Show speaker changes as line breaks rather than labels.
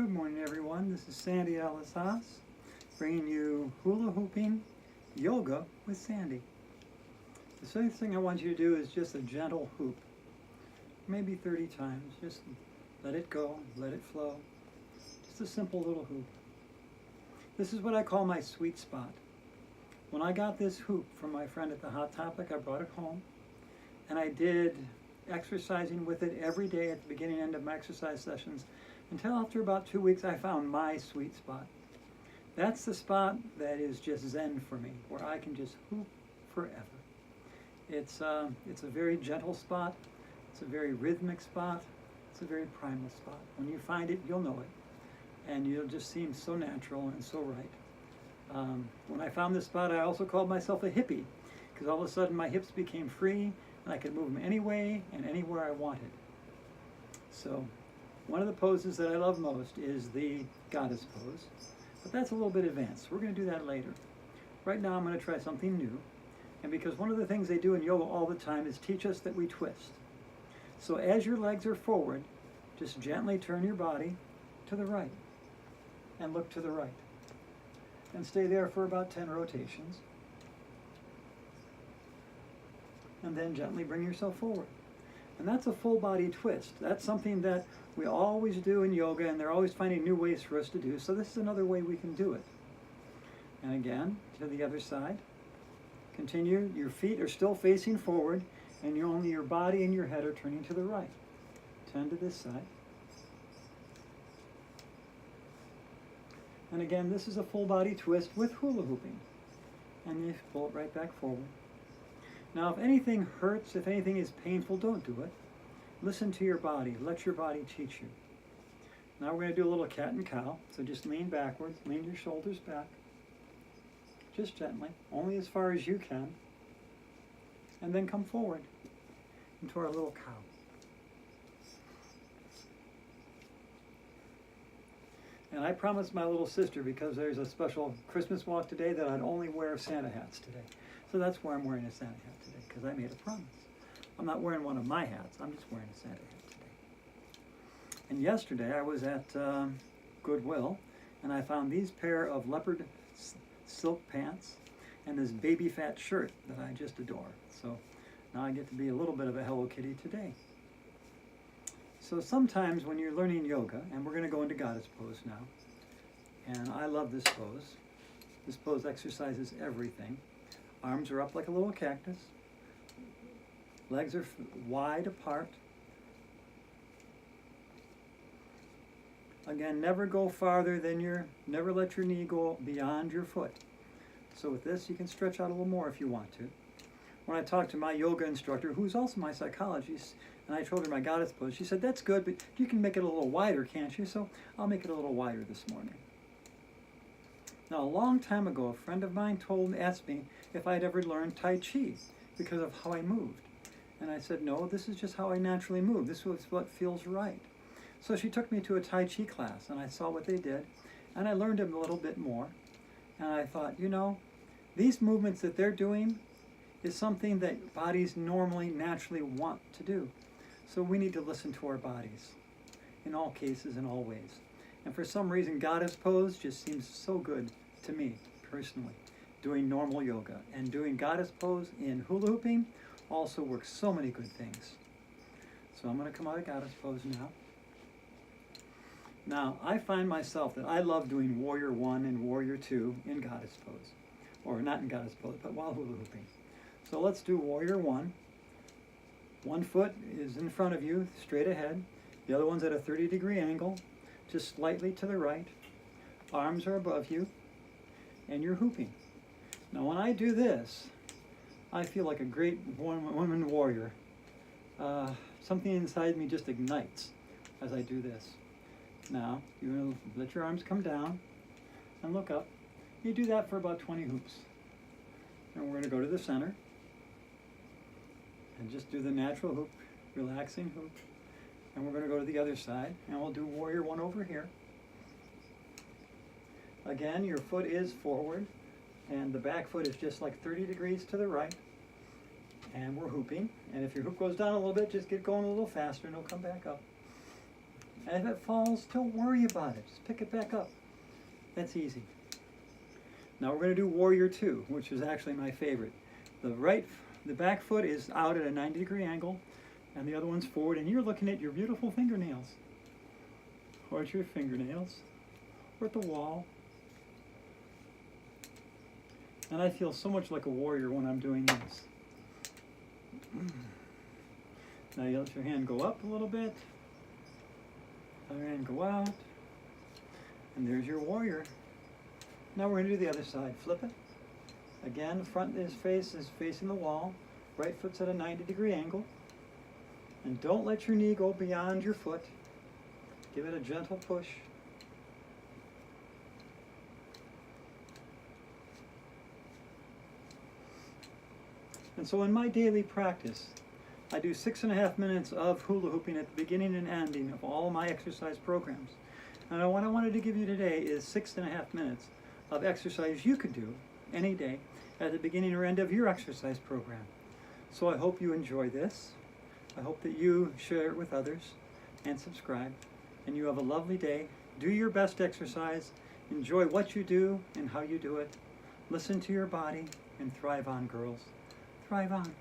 Good morning, everyone. This is Sandy Alisas bringing you hula hooping yoga with Sandy. The first thing I want you to do is just a gentle hoop, maybe 30 times. Just let it go, let it flow. Just a simple little hoop. This is what I call my sweet spot. When I got this hoop from my friend at the Hot Topic, I brought it home and I did exercising with it every day at the beginning and end of my exercise sessions until after about 2 weeks I found my sweet spot. That's the spot that is just zen for me, where I can just hoop forever. It's a very gentle spot, it's a very rhythmic spot, it's a very primal spot. When you find it, you'll know it, and you'll just seem so natural and so right. When I found this spot, I also called myself a hippie, because all of a sudden my hips became free, and I could move them any way and anywhere I wanted. So one of the poses that I love most is the goddess pose, but that's a little bit advanced. We're going to do that later. Right now I'm going to try something new, and because one of the things they do in yoga all the time is teach us that we twist. So as your legs are forward, just gently turn your body to the right and look to the right, and stay there for about 10 rotations. And then gently bring yourself forward. And that's a full body twist. That's something that we always do in yoga, and they're always finding new ways for us to do. So this is another way we can do it. And again, to the other side. Continue. Your feet are still facing forward, and only your body and your head are turning to the right. Turn to this side. And again, this is a full body twist with hula hooping. And you pull it right back forward. Now, if anything hurts, if anything is painful, don't do it. Listen to your body. Let your body teach you. Now we're going to do a little cat and cow. So just lean backwards, lean your shoulders back. Just gently, only as far as you can. And then come forward into our little cow. And I promised my little sister, because there's a special Christmas walk today, that I'd only wear Santa hats today. So that's why I'm wearing a Santa hat today, because I made a promise. I'm not wearing one of my hats, I'm just wearing a Santa hat today. And yesterday I was at Goodwill, and I found these pair of leopard silk pants and this baby fat shirt that I just adore. So now I get to be a little bit of a Hello Kitty today. So sometimes when you're learning yoga, and we're going to go into goddess pose now, and I love this pose. This pose exercises everything. Arms are up like a little cactus. Legs are wide apart. Again, never go farther than never let your knee go beyond your foot. So with this, you can stretch out a little more if you want to. When I talked to my yoga instructor, who's also my psychologist, and I told her my goddess pose, she said, that's good, but you can make it a little wider, can't you? So I'll make it a little wider this morning. Now, a long time ago, a friend of mine asked me if I'd ever learned Tai Chi because of how I moved. And I said, no, this is just how I naturally move. This was what feels right. So she took me to a Tai Chi class, and I saw what they did, and I learned a little bit more. And I thought, you know, these movements that they're doing is something that bodies normally, naturally want to do. So we need to listen to our bodies in all cases, in all ways. And for some reason, goddess pose just seems so good to me, personally. Doing normal yoga and doing goddess pose in hula hooping also works so many good things. So I'm going to come out of goddess pose now. Now, I find myself that I love doing warrior 1 and warrior 2 in goddess pose. Or not in goddess pose, but while hula hooping. So let's do warrior 1. One foot is in front of you, straight ahead. The other one's at a 30-degree angle, just slightly to the right. Arms are above you, and you're hooping. Now when I do this, I feel like a great woman warrior. Something inside me just ignites as I do this. Now, you're going to let your arms come down and look up. You do that for about 20 hoops. And we're going to go to the center and just do the natural hoop, relaxing hoop. And we're going to go to the other side, and we'll do warrior 1 over here. Again, your foot is forward, and the back foot is just like 30 degrees to the right. And we're hooping. And if your hoop goes down a little bit, just get going a little faster, and it'll come back up. And if it falls, don't worry about it. Just pick it back up. That's easy. Now we're going to do Warrior 2, which is actually my favorite. The back foot is out at a 90-degree angle, and the other one's forward, and you're looking at your beautiful fingernails. Or at your fingernails, or at the wall. And I feel so much like a warrior when I'm doing this. Now you let your hand go up a little bit. Other hand go out. And there's your warrior. Now we're going to do the other side. Flip it. Again, the front face is facing the wall. Right foot's at a 90-degree angle. And don't let your knee go beyond your foot. Give it a gentle push. And so in my daily practice, I do 6.5 minutes of hula hooping at the beginning and ending of all my exercise programs. And what I wanted to give you today is 6.5 minutes of exercise you could do any day at the beginning or end of your exercise program. So I hope you enjoy this. I hope that you share it with others and subscribe. And you have a lovely day. Do your best exercise. Enjoy what you do and how you do it. Listen to your body and thrive on, girls. Thrive on.